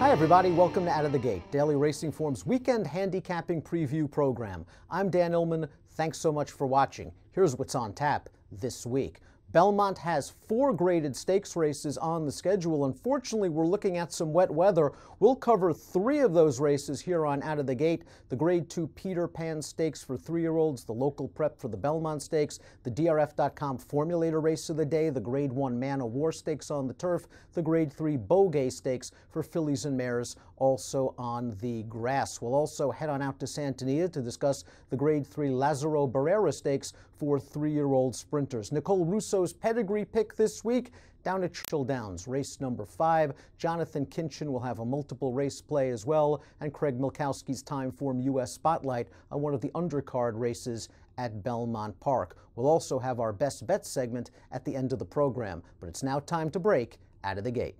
Hi everybody, welcome to Out of the Gate, Daily Racing Form's weekend handicapping preview program. I'm Dan Illman, thanks so much for watching. Here's what's on tap this week. Belmont has 4 graded stakes races on the schedule. Unfortunately, we're looking at some wet weather. We'll cover 3 of those races here on Out of the Gate. The Grade 2 Peter Pan Stakes for 3-year-olds, the local prep for the Belmont Stakes, the DRF.com Formulator Race of the Day, the Grade 1 Man o' War Stakes on the turf, the Grade 3 Beaugay Stakes for fillies and mares, also on the grass. We'll also head on out to Santa Anita to discuss the Grade 3 Lazaro Barrera Stakes for 3-year-old sprinters. Nicole Russo's Pedigree pick this week, down at Churchill Downs, race number 5. Jonathan Kinchin will have a multiple race play as well, and Craig Milkowski's Time Form US Spotlight on one of the undercard races at Belmont Park. We'll also have our Best Bet segment at the end of the program, but it's now time to break Out of the Gate.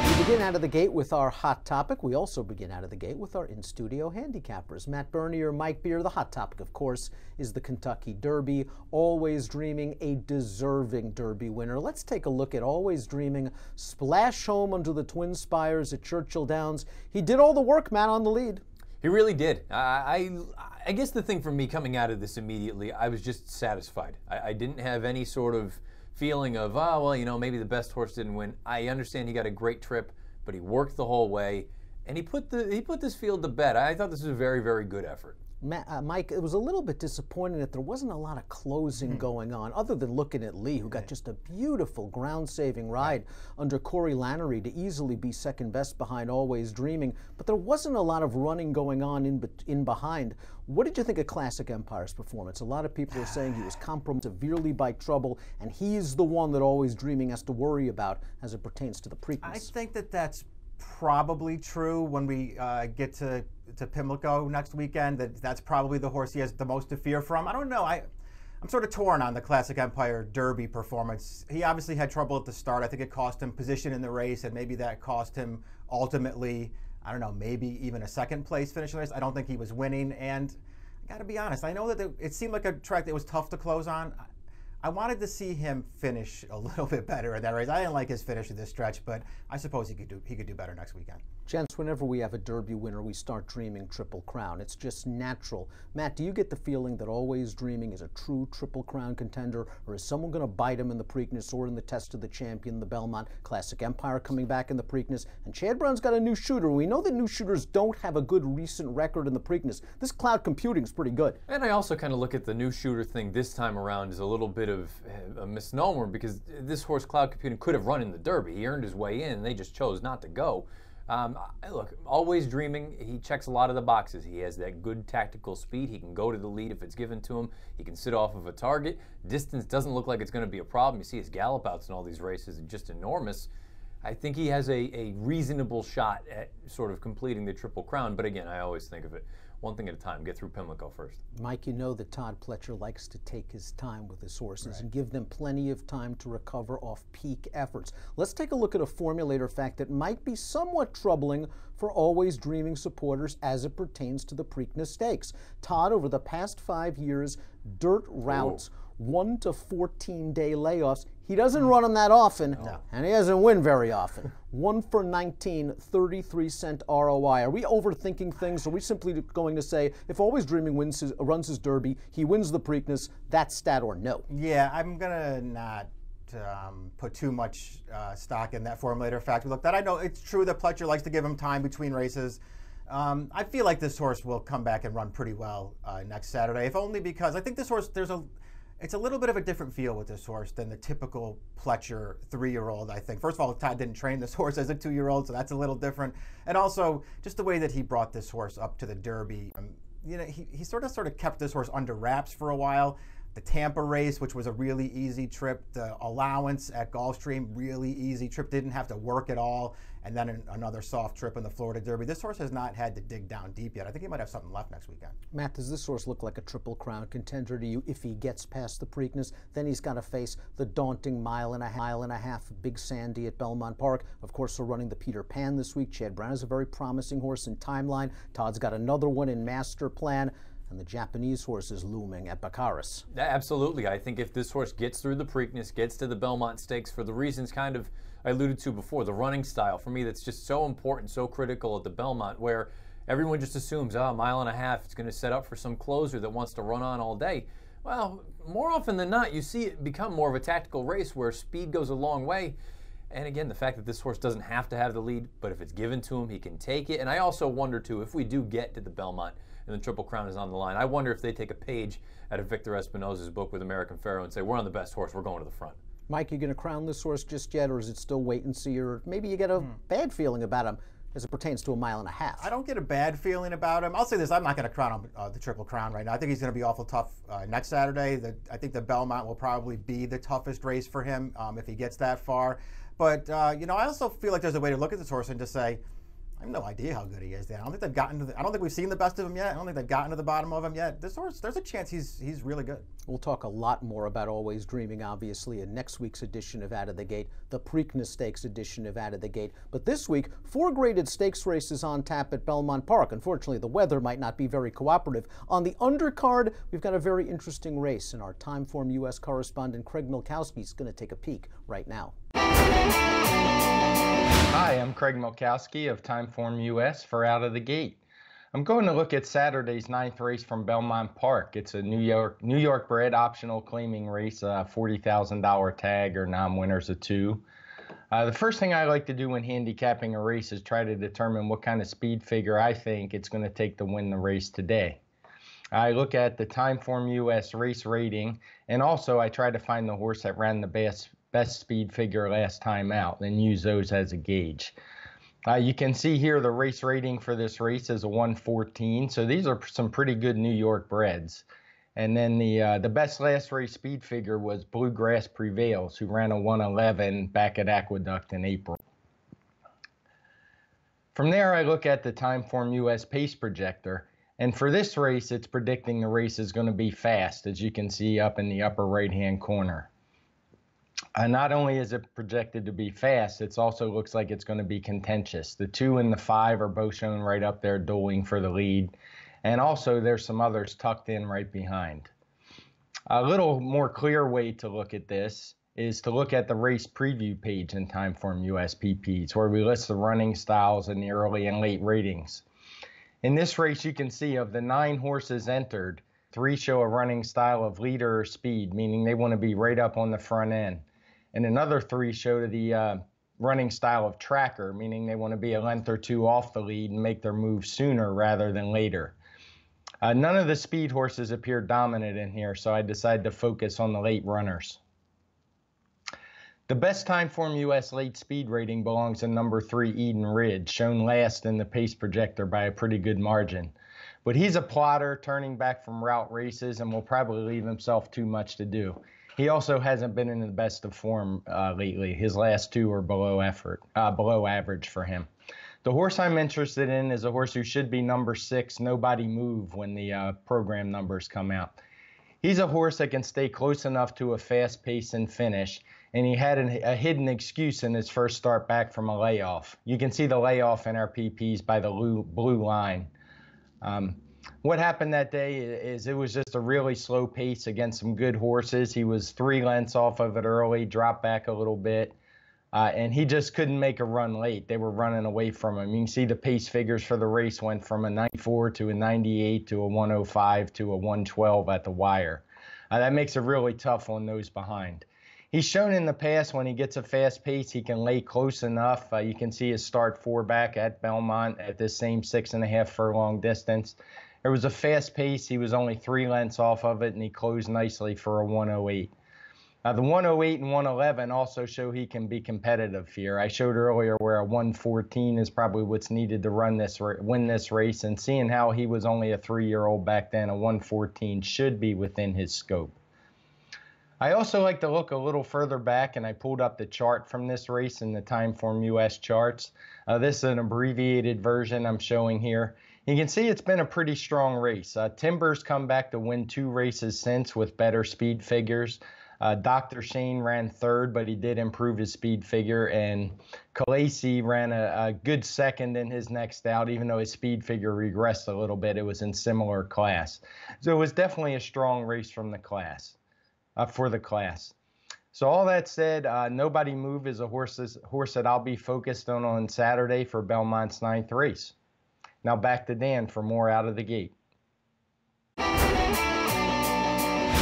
We begin Out of the Gate with our hot topic. We also begin Out of the Gate with our in-studio handicappers. Matt Bernier, Mike Beer. The hot topic, of course, is the Kentucky Derby. Always Dreaming, a deserving Derby winner. Let's take a look at Always Dreaming. Splash home under the Twin Spires at Churchill Downs. He did all the work, Matt, on the lead. He really did. I guess the thing for me coming out of this immediately, I was just satisfied. I didn't have any sort of feeling of, oh, well, you know, maybe the best horse didn't win. I understand he got a great trip, but he worked the whole way, and he put this field to bed. I thought this was a very, very good effort. Mike, it was a little bit disappointing that there wasn't a lot of closing going on, other than looking at Lee, who got just a beautiful ground-saving ride under Corey Lannery to easily be second best behind Always Dreaming. But there wasn't a lot of running going on in behind. What did you think of Classic Empire's performance? A lot of people are saying he was compromised severely by trouble, and he's the one that Always Dreaming has to worry about as it pertains to the Preakness. I think that that's probably true when we get to Pimlico next weekend. That's probably the horse he has the most to fear from. I don't know. I'm sort of torn on the Classic Empire Derby performance. He obviously had trouble at the start. I think it cost him position in the race, and maybe that cost him ultimately, I don't know, maybe even a second place finish in the race. I don't think he was winning, and I got to be honest, I know that it seemed like a track that was tough to close on. I wanted to see him finish a little bit better in that race. I didn't like his finish at this stretch, but I suppose he could do better next weekend. Gents, whenever we have a Derby winner, we start dreaming Triple Crown. It's just natural. Matt, do you get the feeling that Always Dreaming is a true Triple Crown contender, or is someone going to bite him in the Preakness or in the Test of the Champion, the Belmont? Classic Empire coming back in the Preakness, and Chad Brown's got a new shooter. We know that new shooters don't have a good recent record in the Preakness. This cloud computing is pretty good. And I also kind of look at the new shooter thing this time around as a little bit of a misnomer, because this horse, Cloud Computing, could have run in the Derby. He earned his way in, and they just chose not to go. Look, Always Dreaming, he checks a lot of the boxes. He has that good tactical speed. He can go to the lead if it's given to him. He can sit off of a target. Distance doesn't look like it's going to be a problem. You see his gallop outs in all these races are just enormous. I think he has a reasonable shot at sort of completing the Triple Crown. But again, I always think of it one thing at a time. Get through Pimlico first. Mike, you know that Todd Pletcher likes to take his time with his horses and give them plenty of time to recover off peak efforts. Let's take a look at a formulator fact that might be somewhat troubling for Always Dreaming supporters as it pertains to the Preakness Stakes. Todd, over the past 5 years, dirt routes, 1 to 14-day layoffs. He doesn't run them that often, and he doesn't win very often. 1 for 19, 33-cent ROI. Are we overthinking things? Are we simply going to say, if Always Dreaming runs his Derby, he wins the Preakness, that's stat or no? Yeah, I'm going to not put too much stock in that formulator fact. Look, that I know it's true that Pletcher likes to give him time between races. I feel like this horse will come back and run pretty well next Saturday, if only because I think this horse, it's a little bit of a different feel with this horse than the typical Pletcher 3-year-old, I think. First of all, Todd didn't train this horse as a 2-year-old, so that's a little different. And also, just the way that he brought this horse up to the Derby. You know, he sort of kept this horse under wraps for a while. The Tampa race, which was a really easy trip. The allowance at Gulfstream, really easy trip. Didn't have to work at all. And then another soft trip in the Florida Derby. This horse has not had to dig down deep yet. I think he might have something left next weekend. Matt, does this horse look like a Triple Crown contender to you if he gets past the Preakness? Then he's got to face the daunting mile and a half Big Sandy at Belmont Park. Of course, we're running the Peter Pan this week. Chad Brown is a very promising horse in Timeline. Todd's got another one in Master Plan. And the Japanese horse is looming at Baccaris. Absolutely. I think if this horse gets through the Preakness, gets to the Belmont Stakes for the reasons kind of I alluded to before, the running style. For me, that's just so important, so critical at the Belmont, where everyone just assumes, oh, a mile and a half, it's going to set up for some closer that wants to run on all day. Well, more often than not, you see it become more of a tactical race where speed goes a long way. And again, the fact that this horse doesn't have to have the lead, but if it's given to him, he can take it. And I also wonder, too, if we do get to the Belmont and the Triple Crown is on the line, I wonder if they take a page out of Victor Espinosa's book with American Pharoah and say, we're on the best horse, we're going to the front. Mike, you going to crown this horse just yet, or is it still wait and see, or maybe you get a bad feeling about him as it pertains to a mile and a half? I don't get a bad feeling about him. I'll say this, I'm not going to crown him the Triple Crown right now. I think he's going to be awful tough next Saturday. I think the Belmont will probably be the toughest race for him if he gets that far. But, you know, I also feel like there's a way to look at this horse and just say, I have no idea how good he is. I don't think they've gotten to I don't think we've seen the best of him yet. I don't think they've gotten to the bottom of him yet. This horse, there's a chance he's really good. We'll talk a lot more about Always Dreaming, obviously, in next week's edition of Out of the Gate, the Preakness Stakes edition of Out of the Gate. But this week, 4 graded stakes races on tap at Belmont Park. Unfortunately, the weather might not be very cooperative. On the undercard, we've got a very interesting race, and our Timeform U.S. correspondent Craig Milkowski is going to take a peek right now. Hi, I'm Craig Milkowski of Timeform US for Out of the Gate. I'm going to look at Saturday's 9th race from Belmont Park. It's a New York bred optional claiming race, a $40,000 tag or non-winners of 2. The first thing I like to do when handicapping a race is try to determine what kind of speed figure I think it's going to take to win the race today. I look at the Timeform US race rating, and also I try to find the horse that ran the best speed figure last time out and use those as a gauge. You can see here the race rating for this race is a 114, so these are some pretty good New York breds. And then the best last race speed figure was Bluegrass Prevails, who ran a 111 back at Aqueduct in April. From there, I look at the Timeform US pace projector, and for this race, it's predicting the race is going to be fast, as you can see up in the upper right-hand corner. Not only is it projected to be fast, it also looks like it's going to be contentious. The 2 and the 5 are both shown right up there dueling for the lead. And also there's some others tucked in right behind. A little more clear way to look at this is to look at the race preview page in Timeform US PPs, where we list the running styles and the early and late ratings. In this race, you can see of the 9 horses entered, 3 show a running style of leader or speed, meaning they want to be right up on the front end. And another 3 show the running style of tracker, meaning they want to be a length or 2 off the lead and make their move sooner rather than later. None of the speed horses appear dominant in here, so I decided to focus on the late runners. The best Timeform US late speed rating belongs to number 3 Eden Ridge, shown last in the pace projector by a pretty good margin. But he's a plotter turning back from route races and will probably leave himself too much to do. He also hasn't been in the best of form lately. His last 2 are below average for him. The horse I'm interested in is a horse who should be number 6, Nobody Move, when the program numbers come out. He's a horse that can stay close enough to a fast pace and finish, and he had a hidden excuse in his first start back from a layoff. You can see the layoff in our PPs by the blue line. What happened that day is it was just a really slow pace against some good horses. He was 3 lengths off of it early, dropped back a little bit, and he just couldn't make a run late. They were running away from him. You can see the pace figures for the race went from a 94 to a 98 to a 105 to a 112 at the wire. That makes it really tough on those behind. He's shown in the past when he gets a fast pace, he can lay close enough. You can see his start 4 back at Belmont at this same 6.5 furlong distance. There was a fast pace. He was only 3 lengths off of it, and he closed nicely for a 108. The 108 and 111 also show he can be competitive here. I showed earlier where a 114 is probably what's needed to win this race, and seeing how he was only a 3-year-old back then, a 114 should be within his scope. I also like to look a little further back, and I pulled up the chart from this race in the Timeform US charts. This is an abbreviated version I'm showing here. You can see it's been a pretty strong race. Timber's come back to win 2 races since with better speed figures. Dr. Shane ran 3rd, but he did improve his speed figure, and Khaleesi ran a good 2nd in his next out, even though his speed figure regressed a little bit. It was in similar class. So it was definitely a strong race from the class, for the class. So all that said, Nobody Move is a horse that I'll be focused on Saturday for Belmont's 9th race. Now back to Dan for more Out of the Gate.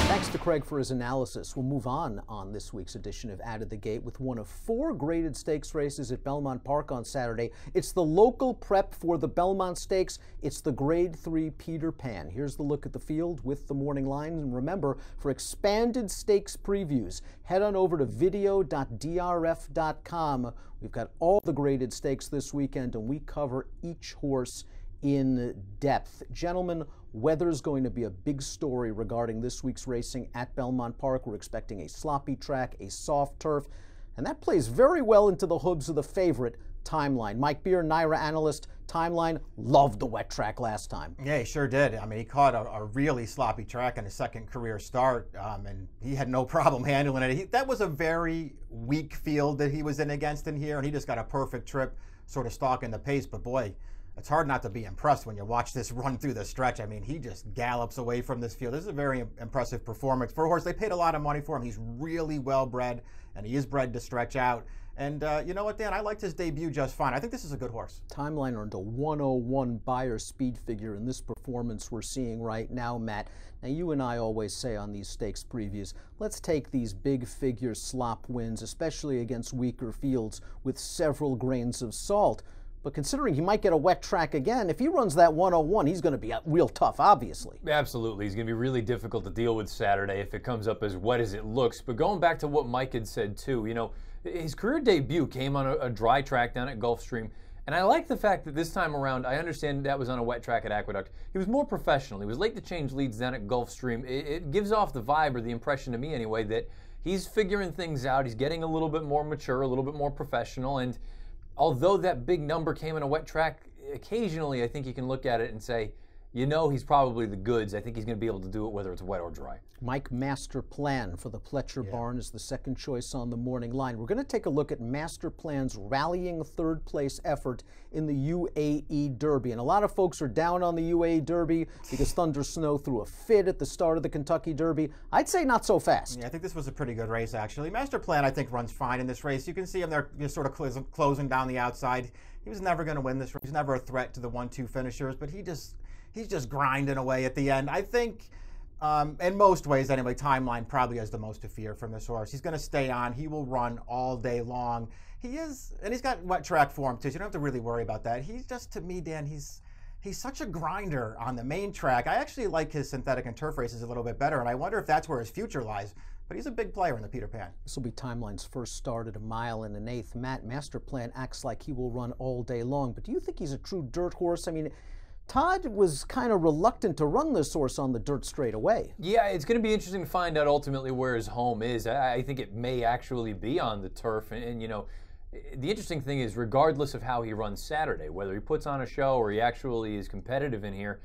Thanks to Craig for his analysis. We'll move on this week's edition of Out of the Gate with one of 4 graded stakes races at Belmont Park on Saturday. It's the local prep for the Belmont Stakes. It's the Grade 3 Peter Pan. Here's the look at the field with the morning line. And remember, for expanded stakes previews, head on over to video.drf.com. We've got all the graded stakes this weekend, and we cover each horse in depth. Gentlemen, weather's going to be a big story regarding this week's racing at Belmont Park. We're expecting a sloppy track, a soft turf, and that plays very well into the hooves of the favorite, Timeline. Mike Beer, NYRA analyst. Timeline loved the wet track last time. Yeah, he sure did. I mean, he caught a really sloppy track in his second career start, and he had no problem handling it. That was a very weak field that he was in against in here, and he just got a perfect trip, sort of stalking the pace. But boy, it's hard not to be impressed when you watch this run through the stretch. I mean, he just gallops away from this field. This is a very impressive performance for a horse. They paid a lot of money for him. He's really well bred, and he is bred to stretch out. And you know what, Dan? I liked his debut just fine. I think this is a good horse. Timeline earned a 101 Beyer speed figure in this performance we're seeing right now, Matt. Now, you and I always say on these stakes previews, let's take these big figure slop wins, especially against weaker fields, with several grains of salt. But considering he might get a wet track again, if he runs that 101, he's going to be real tough, obviously. Absolutely. He's going to be really difficult to deal with Saturday if it comes up as wet as it looks. But going back to what Mike had said, too, you know, his career debut came on a dry track down at Gulfstream. And I like the fact that this time around, I understand that was on a wet track at Aqueduct. He was more professional. He was late to change leads down at Gulfstream. It gives off the vibe, or the impression to me anyway, that he's figuring things out. He's getting a little bit more mature, a little bit more professional. And although that big number came in a wet track, occasionally I think you can look at it and say, you know, he's probably the goods. I think he's going to be able to do it whether it's wet or dry. Mike, Master Plan for the Pletcher Barn is the second choice on the morning line. We're going to take a look at Master Plan's rallying third place effort in the UAE Derby. And a lot of folks are down on the UAE Derby because Thunder Snow threw a fit at the start of the Kentucky Derby. I'd say not so fast. Yeah, I think this was a pretty good race, actually. Master Plan, I think, runs fine in this race. You can see him there just sort of closing down the outside. He was never going to win this race. He's never a threat to the 1-2 finishers, but he's just grinding away at the end. I think, in most ways anyway, Timeline probably has the most to fear from this horse. He's going to stay on. He will run all day long. He is, and he's got wet track form too, so you don't have to really worry about that. He's just, to me, Dan, he's such a grinder on the main track. I actually like his synthetic and turf races a little bit better, and I wonder if that's where his future lies. But he's a big player in the Peter Pan. This will be Timeline's first start at 1 1/8. Matt, Master Plan acts like he will run all day long, but do you think he's a true dirt horse? I mean, Todd was kind of reluctant to run this horse on the dirt straight away. Yeah, it's going to be interesting to find out ultimately where his home is. I think it may actually be on the turf. And, you know, the interesting thing is, regardless of how he runs Saturday, whether he puts on a show or he actually is competitive in here,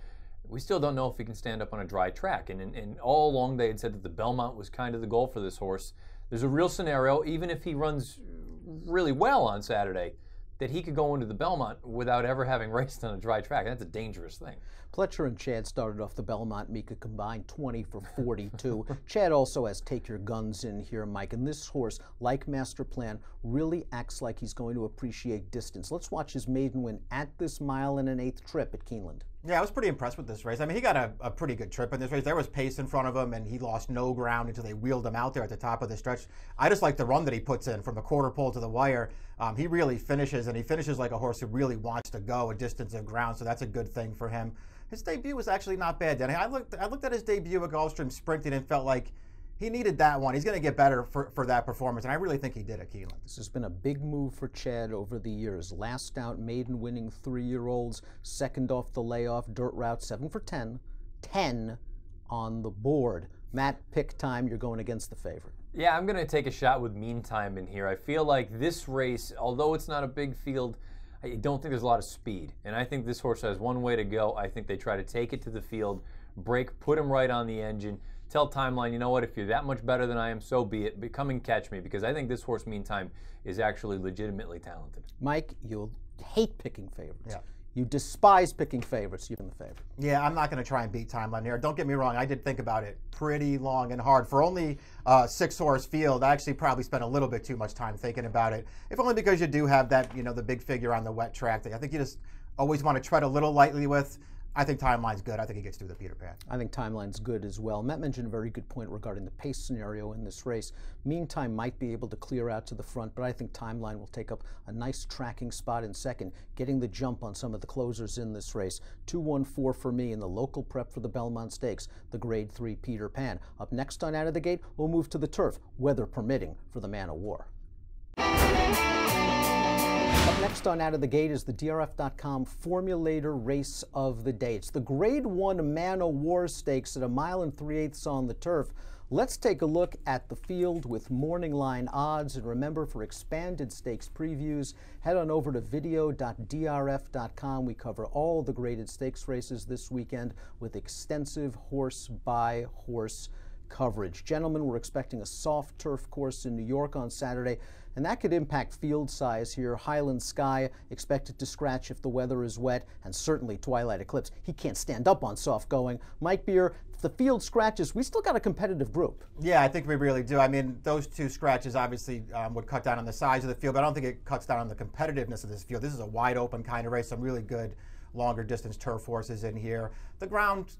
we still don't know if he can stand up on a dry track. And all along they had said that the Belmont was kind of the goal for this horse. There's a real scenario, even if he runs really well on Saturday, that he could go into the Belmont without ever having raced on a dry track. That's a dangerous thing. Pletcher and Chad started off the Belmont meet a combined 20 for 42. Chad also has take your guns in here, Mike. And this horse, like Master Plan, really acts like he's going to appreciate distance. Let's watch his maiden win at this 1 1/8 trip at Keeneland. Yeah, I was pretty impressed with this race. I mean, he got a pretty good trip in this race. There was pace in front of him, and he lost no ground until they wheeled him out there at the top of the stretch. I just like the run that he puts in from the quarter pole to the wire. He really finishes, and he finishes like a horse who really wants to go a distance of ground, so that's a good thing for him. His debut was actually not bad, Danny. I looked at his debut at Gulfstream sprinting and felt like he needed that one. He's going to get better for that performance, and I really think he did at Keeneland. This has been a big move for Chad over the years. Last out, maiden winning 3-year-olds, second off the layoff, dirt route, 7 for 10, 10 on the board. Matt, pick time. You're going against the favorite. Yeah, I'm going to take a shot with Meantime in here. I feel like this race, although it's not a big field, I don't think there's a lot of speed. And I think this horse has one way to go. I think they try to take it to the field, break, put him right on the engine, tell Timeline, you know what, if you're that much better than I am, so be it. But come and catch me, because I think this horse, Meantime, is actually legitimately talented. Mike, you'll hate picking favorites. Yeah. You despise picking favorites. You're in the favorite. Yeah, I'm not going to try and beat Timeline here. Don't get me wrong. I did think about it pretty long and hard. For only a 6-horse field, I actually probably spent a little bit too much time thinking about it. If only because you do have that, the big figure on the wet track that I think you just always want to tread a little lightly with. I think Timeline's good. I think he gets through the Peter Pan. I think Timeline's good as well. Matt mentioned a very good point regarding the pace scenario in this race. Meantime might be able to clear out to the front, but I think Timeline will take up a nice tracking spot in second, getting the jump on some of the closers in this race. 2-1-4 for me in the local prep for the Belmont Stakes, the Grade 3 Peter Pan. Up next on Out of the Gate, we'll move to the turf, weather permitting, for the Man of War. Up next on Out of the Gate is the DRF.com Formulator Race of the Day. It's the Grade 1 Man of War Stakes at 1 3/8 on the turf. Let's take a look at the field with morning line odds. And remember, for expanded stakes previews, head on over to video.drf.com. We cover all the graded stakes races this weekend with extensive horse-by-horse coverage. Gentlemen, we're expecting a soft turf course in New York on Saturday, and that could impact field size here. Highland Sky expected to scratch if the weather is wet, and certainly Twilight Eclipse. He can't stand up on soft going. Mike Beer, if the field scratches, we still got a competitive group. Yeah, I think we really do. I mean, those two scratches obviously would cut down on the size of the field, but I don't think it cuts down on the competitiveness of this field. This is a wide open kind of race, some really good longer distance turf horses in here. The ground,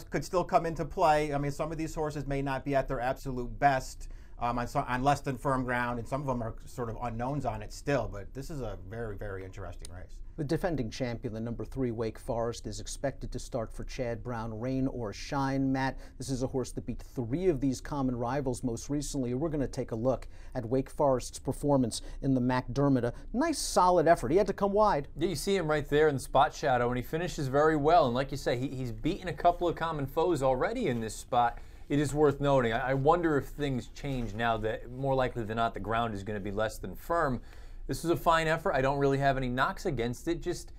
could still come into play. I mean, some of these horses may not be at their absolute best on less than firm ground, and some of them are sort of unknowns on it still, but this is a very, very interesting race. The defending champion, the number 3 Wake Forest, is expected to start for Chad Brown, rain or shine. Matt, this is a horse that beat 3 of these common rivals most recently. We're going to take a look at Wake Forest's performance in the McDermott. A nice, solid effort. He had to come wide. Yeah, you see him right there in the spot shadow, and he finishes very well. And like you say, he's beaten a couple of common foes already in this spot. It is worth noting. I wonder if things change now that more likely than not the ground is going to be less than firm. This is a fine effort. I don't really have any knocks against it. Just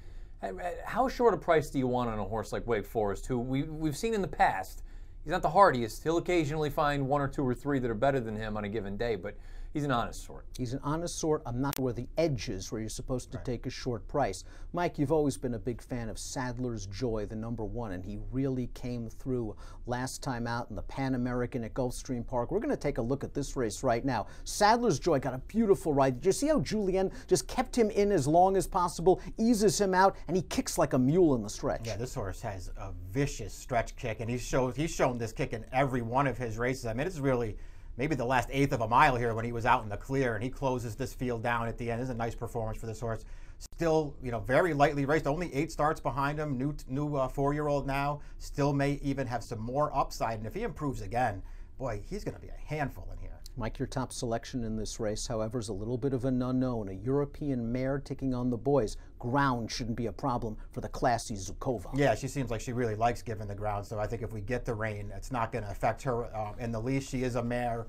how short a price do you want on a horse like Wake Forest, who we've seen in the past? He's not the hardiest. He'll occasionally find 1 or 2 or 3 that are better than him on a given day, but he's an honest sort. He's an honest sort. I'm not where the edge is, where you're supposed to take a short price. Mike, you've always been a big fan of Sadler's Joy, the number 1, and he really came through last time out in the Pan American at Gulfstream Park. We're going to take a look at this race right now. Sadler's Joy got a beautiful ride. Did you see how Julien just kept him in as long as possible, eases him out, and he kicks like a mule in the stretch? Yeah, this horse has a vicious stretch kick, and he's shown this kick in every one of his races. I mean, it's really maybe the last 1/8 of a mile here when he was out in the clear, and he closes this field down at the end. This is a nice performance for this horse. Still, very lightly raced. Only 8 starts behind him. New 4-year-old now. Still may even have some more upside. And if he improves again, boy, he's going to be a handful in here. Mike, your top selection in this race, however, is a little bit of an unknown. A European mare taking on the boys. Ground shouldn't be a problem for the classy Zukova. Yeah, she seems like she really likes giving the ground, so I think if we get the rain, it's not going to affect her in the least. She is a mare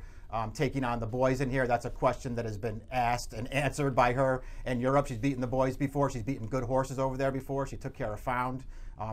taking on the boys in here. That's a question that has been asked and answered by her in Europe. She's beaten the boys before. She's beaten good horses over there before. She took care of Found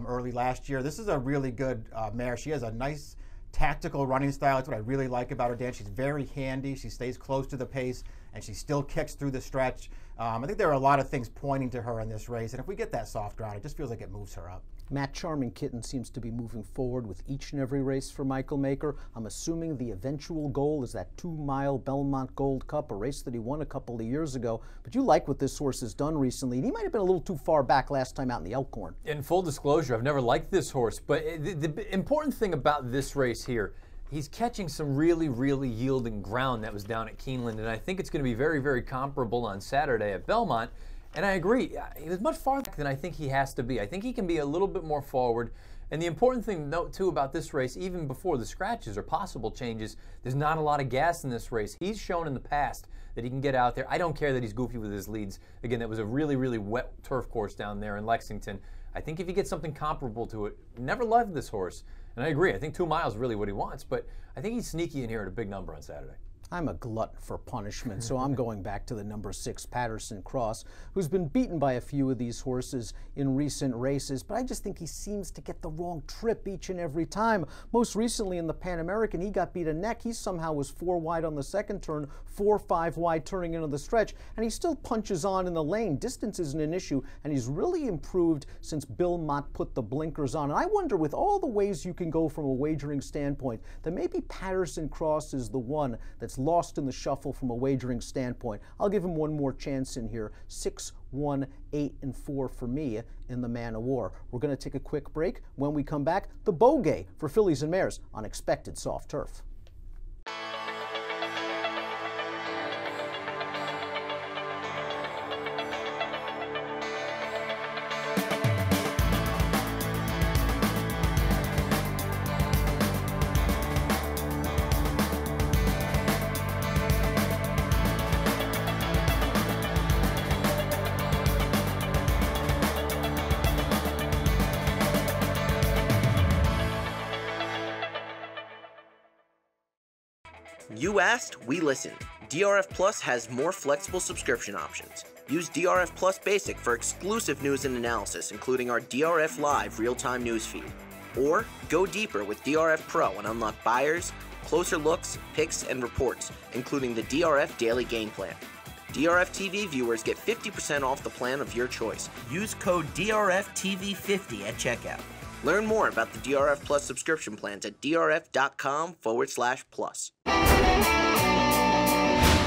early last year. This is a really good mare. She has a nice tactical running style. That's what I really like about her, Dan. She's very handy. She stays close to the pace, and she still kicks through the stretch. I think there are a lot of things pointing to her in this race, and if we get that soft ground, it just feels like it moves her up. Matt, Charming Kitten seems to be moving forward with each and every race for Michael Maker. I'm assuming the eventual goal is that 2-mile Belmont Gold Cup, a race that he won a couple of years ago. But you like what this horse has done recently, and he might have been a little too far back last time out in the Elkhorn. In full disclosure, I've never liked this horse, but the important thing about this race here, he's catching some really, really yielding ground that was down at Keeneland, and I think it's going to be very, very comparable on Saturday at Belmont. And I agree, he was much farther than I think he has to be. I think he can be a little bit more forward. And the important thing to note, too, about this race, even before the scratches or possible changes, there's not a lot of gas in this race. He's shown in the past that he can get out there. I don't care that he's goofy with his leads. Again, that was a really, really wet turf course down there in Lexington. I think if you get something comparable to it, never loved this horse. And I agree, I think 2 miles is really what he wants, but I think he's sneaky in here at a big number on Saturday. I'm a glutton for punishment, so I'm going back to the number 6 Patterson Cross, who's been beaten by a few of these horses in recent races, but I just think he seems to get the wrong trip each and every time. Most recently in the Pan American, he got beat a neck. He somehow was 4 wide on the second turn, 4-5 wide turning into the stretch, and he still punches on in the lane. Distance isn't an issue, and he's really improved since Belmont put the blinkers on. And I wonder, with all the ways you can go from a wagering standpoint, that maybe Patterson Cross is the one that's lost in the shuffle from a wagering standpoint. I'll give him one more chance in here. 6, 1, 8, and 4 for me in the Man of War. We're going to take a quick break. When we come back, the Bogay for fillies and mares on expected soft turf. You asked, we listened. DRF Plus has more flexible subscription options. Use DRF Plus Basic for exclusive news and analysis, including our DRF Live real-time news feed. Or go deeper with DRF Pro and unlock buyers, closer looks, picks, and reports, including the DRF Daily Game Plan. DRF TV viewers get 50% off the plan of your choice. Use code DRFTV50 at checkout. Learn more about the DRF Plus subscription plans at drf.com/plus.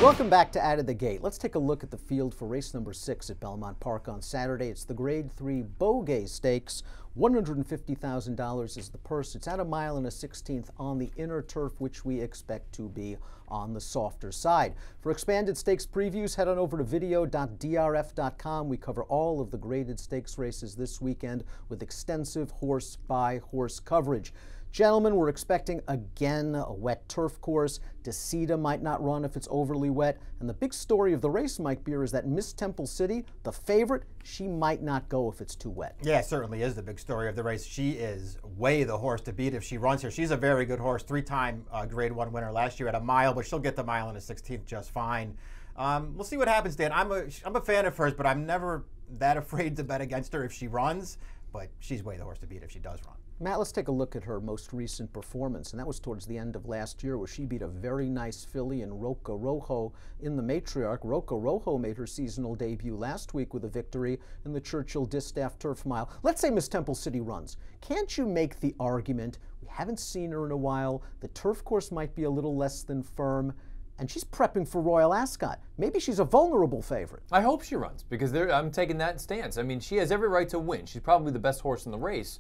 Welcome back to Out of the Gate. Let's take a look at the field for race number 6 at Belmont Park on Saturday. It's the Grade 3 Beaugay Stakes. $150,000 is the purse. It's at 1 1/16 on the inner turf, which we expect to be on the softer side. For expanded stakes previews, head on over to video.drf.com. We cover all of the graded stakes races this weekend with extensive horse-by-horse coverage. Gentlemen, we're expecting again a wet turf course. DeCita might not run if it's overly wet. And the big story of the race, Mike Beer, is that Miss Temple City, the favorite, she might not go if it's too wet. Yeah, it certainly is the big story of the race. She is way the horse to beat if she runs here. She's a very good horse, 3-time Grade 1 winner last year at 1 mile, but she'll get the 1 1/16 just fine. We'll see what happens, Dan. I'm a fan of hers, but I'm never that afraid to bet against her if she runs. But she's way the horse to beat if she does run. Matt, let's take a look at her most recent performance, and that was towards the end of last year, where she beat a very nice filly in Roca Rojo in the Matriarch. Roca Rojo made her seasonal debut last week with a victory in the Churchill Distaff Turf Mile. Let's say Miss Temple City runs. Can't you make the argument, we haven't seen her in a while, the turf course might be a little less than firm, and she's prepping for Royal Ascot. Maybe she's a vulnerable favorite. I hope she runs, because I'm taking that stance. I mean, she has every right to win. She's probably the best horse in the race.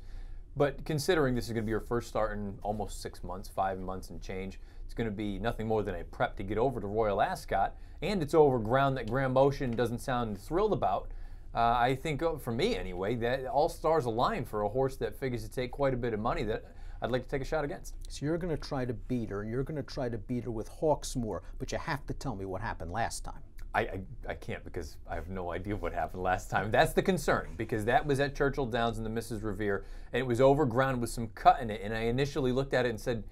But considering this is going to be her first start in almost 6 months, 5 months and change, it's going to be nothing more than a prep to get over to Royal Ascot. And it's over ground that Graham Motion doesn't sound thrilled about. I think, for me anyway, that all stars align for a horse that figures to take quite a bit of money that I'd like to take a shot against. So you're going to try to beat her, and you're going to try to beat her with Hawksmoor, but you have to tell me what happened last time. I can't, because I have no idea what happened last time. That's the concern, because that was at Churchill Downs in the Mrs. Revere, and it was over ground with some cut in it, and I initially looked at it and said,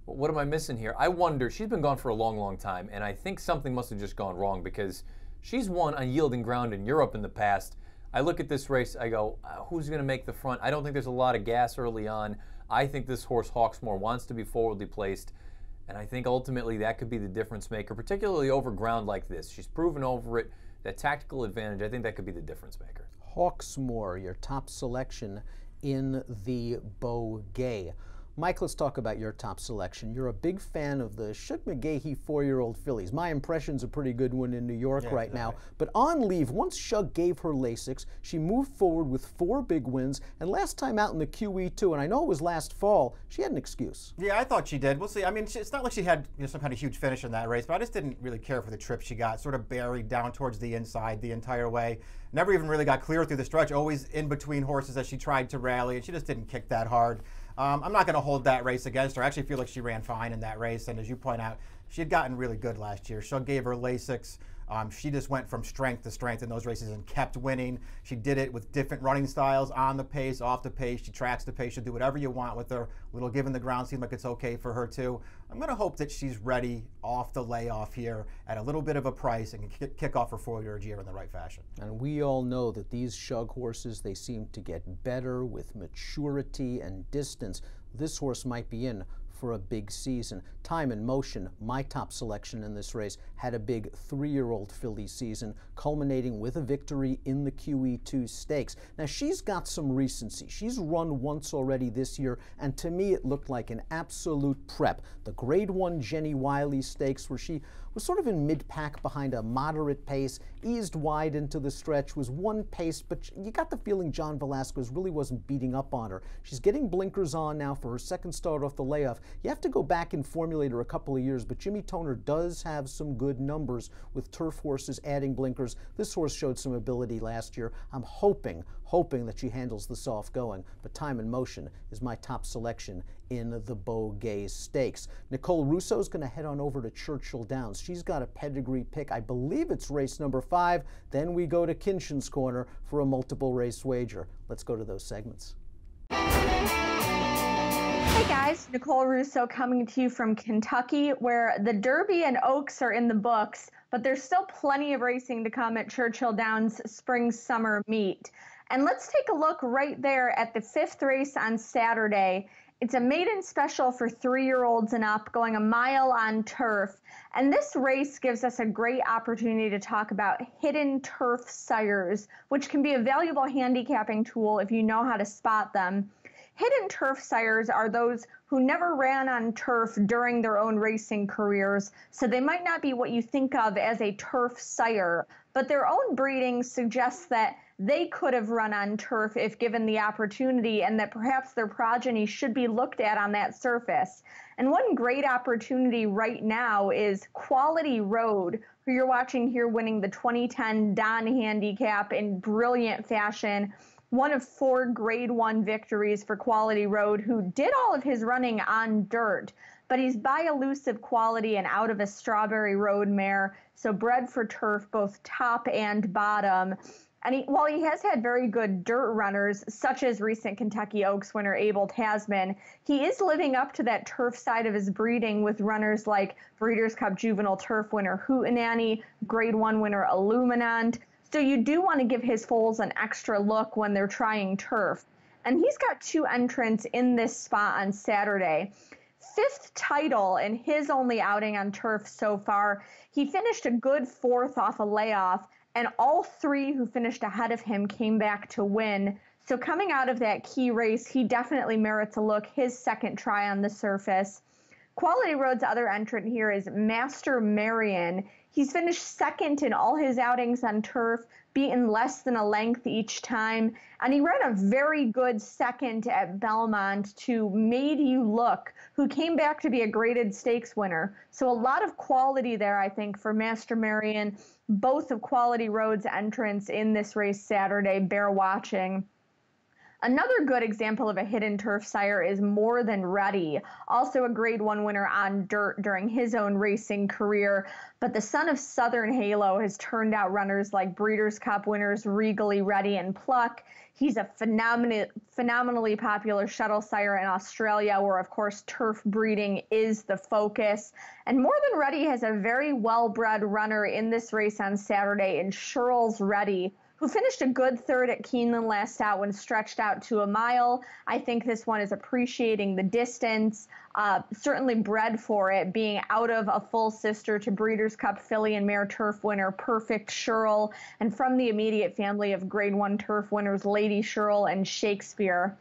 well, what am I missing here? I wonder, she's been gone for a long, long time, and I think something must have just gone wrong, because she's won on yielding ground in Europe in the past. I look at this race, I go, who's going to make the front? I don't think there's a lot of gas early on. I think this horse, Hawksmoor, wants to be forwardly placed. And I think ultimately that could be the difference maker, particularly over ground like this. She's proven over it, that tactical advantage. I think that could be the difference maker. Hawksmoor, your top selection in the Beaugay. Mike, let's talk about your top selection. You're a big fan of the Shug McGahee 4-year-old fillies. My impression's a pretty good one in New York right now. But on leave, once Shug gave her Lasix, she moved forward with 4 big wins. And last time out in the QE2, and I know it was last fall, she had an excuse. Yeah, I thought she did. We'll see. I mean, it's not like she had some kind of huge finish in that race, but I just didn't really care for the trip she got. Sort of buried down towards the inside the entire way. Never even really got clear through the stretch, always in between horses as she tried to rally, and she just didn't kick that hard. I'm not going to hold that race against her. I actually feel like she ran fine in that race, and as you point out, she had gotten really good last year. Shug gave her Lasix. She just went from strength to strength in those races and kept winning. She did it with different running styles, on the pace, off the pace. She tracks the pace. She'll do whatever you want with her. Little given the ground seems like it's okay for her too. I'm going to hope that she's ready off the layoff here at a little bit of a price and can kick off her 4-year year in the right fashion. And we all know that these shug horses, they seem to get better with maturity and distance. This horse might be in for a big season. Time and Motion, my top selection in this race, had a big 3-year-old filly season, culminating with a victory in the QE2 Stakes. Now, she's got some recency. She's run once already this year, and to me it looked like an absolute prep. The Grade 1 Jenny Wiley Stakes, where she was sort of in mid-pack behind a moderate pace, eased wide into the stretch, was one pace, but you got the feeling John Velasquez really wasn't beating up on her. She's getting blinkers on now for her second start off the layoff. You have to go back and formulate her a couple of years, but Jimmy Toner does have some good numbers with turf horses adding blinkers. This horse showed some ability last year. I'm hoping that she handles the soft going, but Time and Motion is my top selection in the Bogay Stakes. Nicole Russo's going to head on over to Churchill Downs. She's got a pedigree pick. I believe it's race number 5. Then we go to Kinchin's Corner for a multiple race wager. Let's go to those segments. Hey guys, Nicole Russo coming to you from Kentucky, where the Derby and Oaks are in the books, but there's still plenty of racing to come at Churchill Downs Spring-Summer Meet. And let's take a look right there at the 5th race on Saturday. It's a maiden special for 3-year-olds and up, going a mile on turf. And this race gives us a great opportunity to talk about hidden turf sires, which can be a valuable handicapping tool if you know how to spot them. Hidden turf sires are those who never ran on turf during their own racing careers, so they might not be what you think of as a turf sire, but their own breeding suggests that they could have run on turf if given the opportunity, and that perhaps their progeny should be looked at on that surface. And one great opportunity right now is Quality Road, who you're watching here winning the 2010 Don Handicap in brilliant fashion. One of 4 Grade 1 victories for Quality Road, who did all of his running on dirt, but he's by elusive quality and out of a Strawberry Road mare, so bred for turf, both top and bottom. And while he has had very good dirt runners, such as recent Kentucky Oaks winner Abel Tasman, he is living up to that turf side of his breeding with runners like Breeders' Cup Juvenile Turf winner Hootenanny, Grade 1 winner Illuminant. So you do want to give his foals an extra look when they're trying turf. And he's got 2 entrants in this spot on Saturday. 5th title in his only outing on turf so far. He finished a good 4th off a layoff, and all 3 who finished ahead of him came back to win. So coming out of that key race, he definitely merits a look, his second try on the surface. Quality Road's other entrant here is Master Marion. He's finished 2nd in all his outings on turf, beaten less than a length each time, and he ran a very good 2nd at Belmont to Made You Look, who came back to be a graded stakes winner. So a lot of quality there, I think, for Master Marion. Both of Quality Road's entrants in this race Saturday bear watching. Another good example of a hidden turf sire is More Than Ready, also a Grade 1 winner on dirt during his own racing career. But the son of Southern Halo has turned out runners like Breeders' Cup winners Regally Ready and Pluck. He's a phenomenally popular shuttle sire in Australia, where, of course, turf breeding is the focus. And More Than Ready has a very well-bred runner in this race on Saturday in Shirl's Ready, who finished a good 3rd at Keeneland last out when stretched out to a mile. I think this one is appreciating the distance, certainly bred for it, being out of a full sister to Breeders' Cup filly and mare turf winner Perfect Shirl, and from the immediate family of Grade 1 turf winners Lady Shirl and Shakespeare.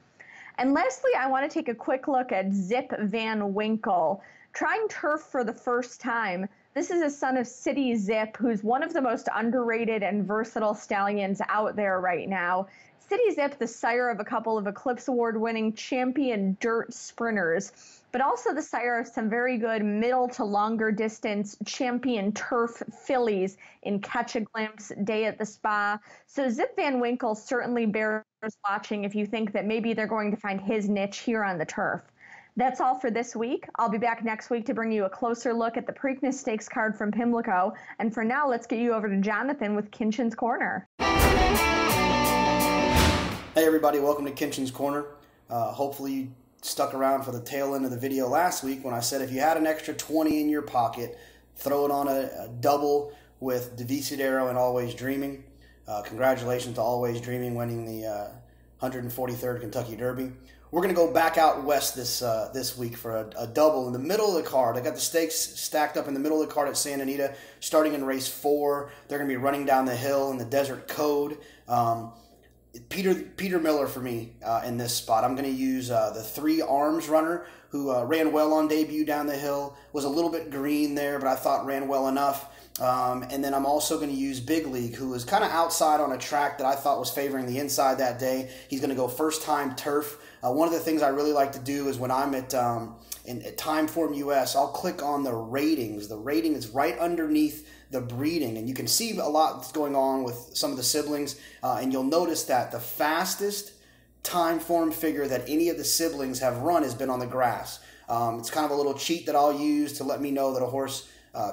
And lastly, I want to take a quick look at Zip Van Winkle. Trying turf for the first time, this is a son of City Zip, who's one of the most underrated and versatile stallions out there right now. City Zip, the sire of a couple of Eclipse Award-winning champion dirt sprinters, but also the sire of some very good middle to longer distance champion turf fillies in Catch a Glimpse, Day at the Spa. So Zip Van Winkle certainly bears watching if you think that maybe they're going to find his niche here on the turf. That's all for this week. I'll be back next week to bring you a closer look at the Preakness Stakes card from Pimlico. And for now, let's get you over to Jonathan with Kinchin's Corner. Hey everybody, welcome to Kinchin's Corner. Hopefully you stuck around for the tail end of the video last week when I said if you had an extra 20 in your pocket, throw it on a double with Devisidero and Always Dreaming. Congratulations to Always Dreaming winning the 143rd Kentucky Derby. We're going to go back out west this week for a double in the middle of the card. I got the stakes stacked up in the middle of the card at Santa Anita, starting in race 4. They're going to be running down the hill in the Desert Code. Peter Miller for me in this spot. I'm going to use the 3 Arms runner who ran well on debut down the hill, was a little bit green there, but I thought ran well enough. And then I'm also going to use Big League, who was kind of outside on a track that I thought was favoring the inside that day. He's going to go first time turf. One of the things I really like to do is when I'm at Timeform US, I'll click on the ratings. The rating is right underneath the breeding, and you can see a lot that's going on with some of the siblings, and you'll notice that the fastest Timeform figure that any of the siblings have run has been on the grass. It's kind of a little cheat that I'll use to let me know that a horse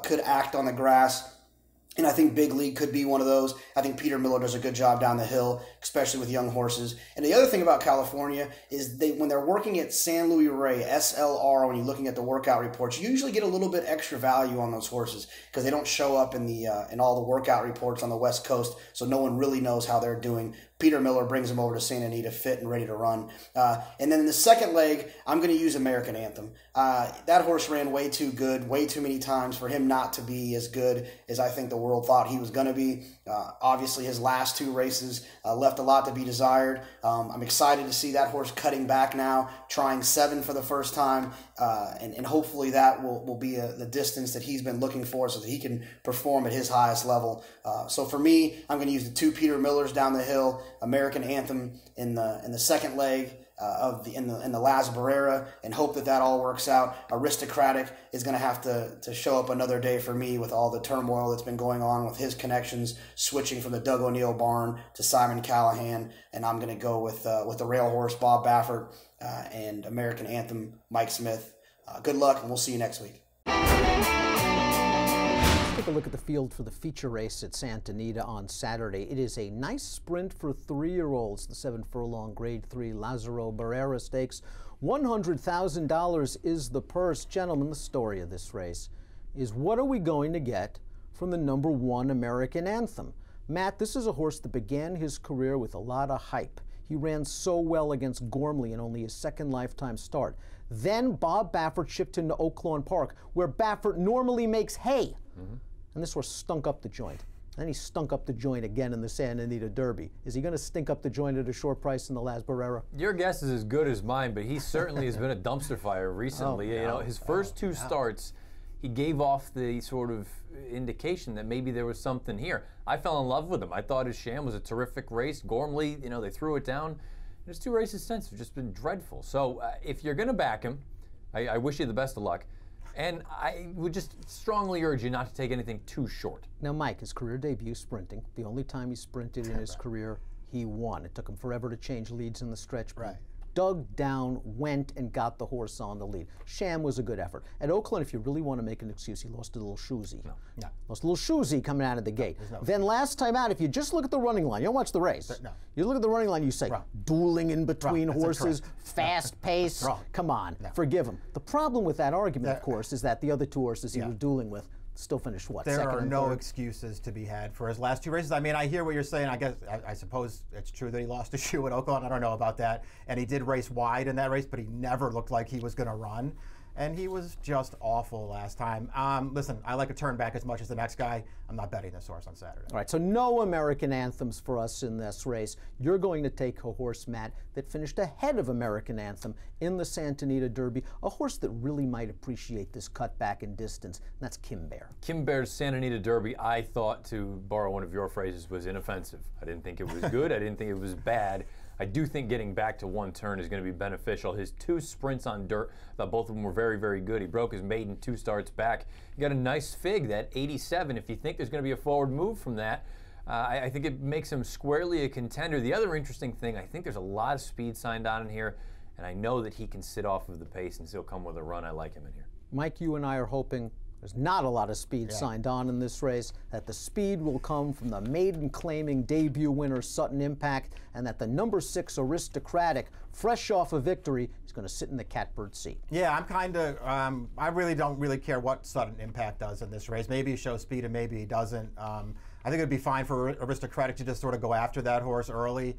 could act on the grass. And I think Big League could be one of those. I think Peter Miller does a good job down the hill, especially with young horses. And the other thing about California is when they're working at San Luis Rey, SLR, when you're looking at the workout reports, you usually get a little bit extra value on those horses because they don't show up in all the workout reports on the West Coast, so no one really knows how they're doing. Peter Miller brings them over to Santa Anita fit and ready to run. And then in the second leg, I'm going to use American Anthem. That horse ran way too good, way too many times for him not to be as good as I think the world thought he was going to be. Obviously, his last 2 races left a lot to be desired. I'm excited to see that horse cutting back now, trying 7 for the first time, and hopefully that will be the distance that he's been looking for so that he can perform at his highest level. So for me, I'm going to use the 2 Peter Millers down the hill, American Anthem in the second leg in the Lazaro Barrera, and hope that all works out. Aristocratic is going to have to show up another day for me with all the turmoil that's been going on with his connections, switching from the Doug O'Neill barn to Simon Callahan, and I'm going to go with the rail horse Bob Baffert and American Anthem Mike Smith. Good luck, and we'll see you next week. Take a look at the field for the feature race at Santa Anita on Saturday. It is a nice sprint for 3-year-olds, the 7-furlong Grade 3 Lazaro Barrera Stakes. $100,000 is the purse. Gentlemen, the story of this race is what are we going to get from the number 1 American Anthem? Matt, this is a horse that began his career with a lot of hype. He ran so well against Gormley in only his 2nd lifetime start. Then Bob Baffert shipped him to Belmont Park, where Baffert normally makes hay. And this horse stunk up the joint. Then he stunk up the joint again in the Santa Anita Derby. Is he going to stink up the joint at a short price in the Lazaro Barrera? Your guess is as good as mine, but he certainly has been a dumpster fire recently. You know, his first 2 starts, he gave off the sort of indication that maybe there was something here. I fell in love with him. I thought his sham was a terrific race. Gormley, you know, they threw it down. His 2 races since have just been dreadful. So if you're going to back him, I wish you the best of luck. And I would just strongly urge you not to take anything too short. Now, Mike, his career debut sprinting. The only time he sprinted in his career, he won. It took him forever to change leads in the stretch. Right. Dug down, went and got the horse on the lead. Sham was a good effort. At Oakland, if you really want to make an excuse, he lost a little shoesy. No. Lost a little shoesy coming out of the gate. Then last time out, if you just look at the running line, you don't watch the race. No. You look at the running line, you say, dueling in between horses, incorrect. fast pace. Come on, forgive him. The problem with that argument, of course, is that the other 2 horses he was dueling with still finished what? There are no 3rd? excuses to be had for his last 2 races. I mean, I hear what you're saying. I suppose it's true that he lost a shoe at Oakland. I don't know about that. And he did race wide in that race, but he never looked like he was going to run. And he was just awful last time. Listen, I like a turn back as much as the next guy. I'm not betting this horse on Saturday. All right, so no American Anthems for us in this race. You're going to take a horse, Matt, that finished ahead of American Anthem in the Santa Anita Derby, a horse that really might appreciate this cutback in distance, and that's Kimbear. Kimbear's Santa Anita Derby, I thought, to borrow one of your phrases, was inoffensive. I didn't think it was good. I didn't think it was bad. I do think getting back to 1 turn is going to be beneficial. His 2 sprints on dirt, I thought both of them were very, very good. He broke his maiden 2 starts back. He got a nice fig, that 87. If you think there's going to be a forward move from that, I think it makes him squarely a contender. The other interesting thing, I think there's a lot of speed signed on in here, and I know that he can sit off of the pace and still come with a run. I like him in here. Mike, you and I are hoping there's not a lot of speed signed on in this race, that the speed will come from the maiden-claiming debut winner Sutton Impact, and that the number 6 Aristocratic, fresh off a victory, is going to sit in the catbird seat. Yeah, I'm kind of, I really don't really care what Sutton Impact does in this race. Maybe he shows speed and maybe he doesn't. I think it would be fine for Aristocratic to just sort of go after that horse early.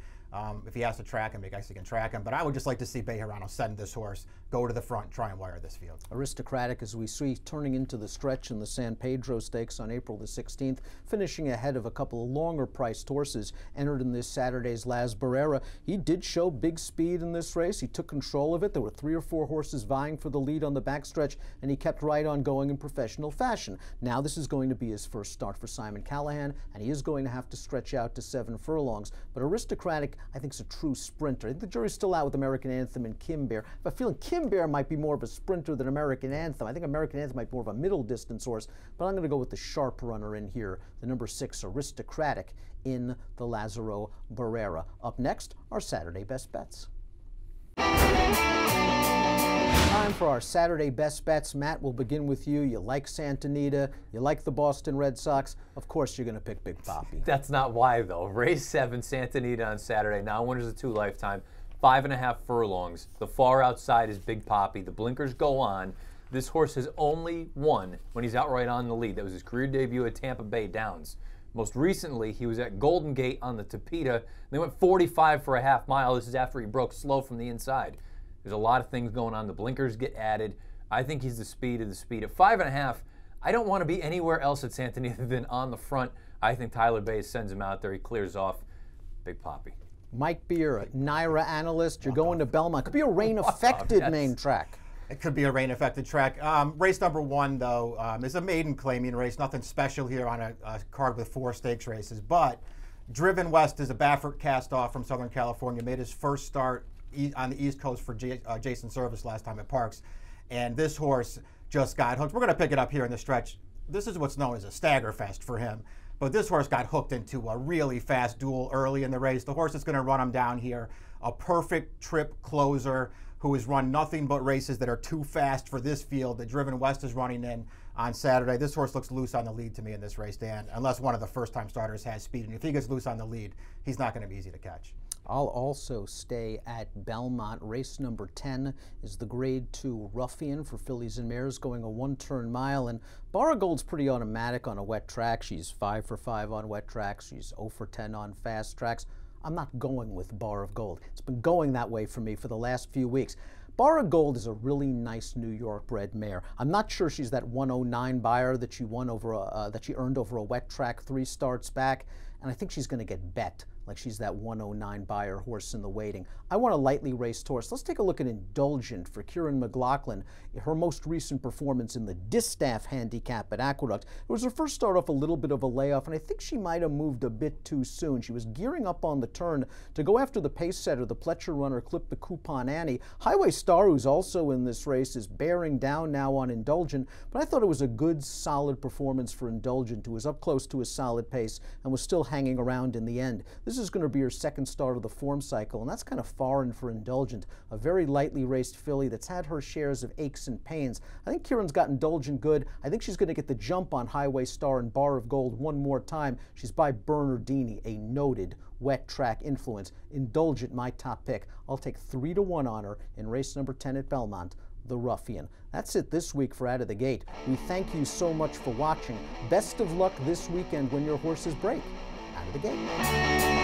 If he has to track him, I guess he can track him. But I would just like to see Bejarano send this horse, go to the front, try and wire this field. Aristocratic, as we see, turning into the stretch in the San Pedro Stakes on April the 16th, finishing ahead of a couple of longer-priced horses entered in this Saturday's Lazaro Barrera. He did show big speed in this race. He took control of it. There were 3 or 4 horses vying for the lead on the backstretch, and he kept right on going in professional fashion. Now this is going to be his first start for Simon Callahan, and he is going to have to stretch out to 7 furlongs. But Aristocratic, I think, is a true sprinter. I think the jury's still out with American Anthem and Kim Bear. I have a feeling Kim Bear might be more of a sprinter than American Anthem. I think American Anthem might be more of a middle distance horse, but I'm going to go with the sharp runner in here, the number 6 Aristocratic in the Lazaro Barrera. Up next, our Saturday Best Bets. Time for our Saturday Best Bets. Matt, we'll begin with you. You like Santa Anita. You like the Boston Red Sox. Of course, you're going to pick Big Papi. That's not why, though. Race 7, Santa Anita on Saturday. Now winners of 2 lifetime. 5.5 furlongs. The far outside is Big Papi. The blinkers go on. This horse has only won when he's outright on the lead. That was his career debut at Tampa Bay Downs. Most recently, he was at Golden Gate on the Tapeta. They went 45 for a half mile. This is after he broke slow from the inside. There's a lot of things going on. The blinkers get added. I think he's the speed of the speed. At 5.5, I don't want to be anywhere else at Santa Anita than on the front. I think Tyler Bays sends him out there. He clears off. Big Papi. Mike Beer, a NYRA analyst. You're going to Belmont. Could be a rain-affected main track. It could be a rain-affected track. Race number 1, though, is a maiden claiming race. Nothing special here on a card with 4 stakes races. But Driven West is a Baffert cast-off from Southern California. Made his first start on the East Coast for Jason Service last time at Parks. And this horse just got hooked. We're going to pick it up here in the stretch. This is what's known as a stagger fest for him. But this horse got hooked into a really fast duel early in the race. The horse that's going to run him down here, a perfect trip closer who has run nothing but races that are too fast for this field that Driven West is running in on Saturday. This horse looks loose on the lead to me in this race, Dan, unless one of the first-time starters has speed. And if he gets loose on the lead, he's not going to be easy to catch. I'll also stay at Belmont. Race number 10 is the Grade 2 Ruffian for fillies and mares, going a 1-turn mile. And Barra Gold's pretty automatic on a wet track. She's 5 for 5 on wet tracks. She's 0 for 10 on fast tracks. I'm not going with Bar of Gold. It's been going that way for me for the last few weeks. Bar of Gold is a really nice New York bred mare. I'm not sure she's that 109 buyer that she won over that she earned over a wet track 3 starts back, and I think she's going to get bet like she's that 109 buyer horse in the waiting. I want a lightly raced horse. Let's take a look at Indulgent for Kieran McLaughlin. Her most recent performance in the Distaff handicap at Aqueduct. It was her first start off a little bit of a layoff, and I think she might have moved a bit too soon. She was gearing up on the turn to go after the pace setter, the Pletcher runner, Clip the Coupon Annie. Highway Star, who's also in this race, is bearing down now on Indulgent, but I thought it was a good, solid performance for Indulgent, who was up close to a solid pace and was still hanging around in the end. This is going to be her second start of the form cycle, and that's kind of foreign for Indulgent. A very lightly raced filly that's had her shares of aches and pains. I think Kieran's got Indulgent good. I think she's going to get the jump on Highway Star and Bar of Gold one more time. She's by Bernardini, a noted wet track influence. Indulgent, my top pick. I'll take 3-1 on her in race number 10 at Belmont, the Ruffian. That's it this week for Out of the Gate. We thank you so much for watching. Best of luck this weekend when your horses break. Out of the Gate.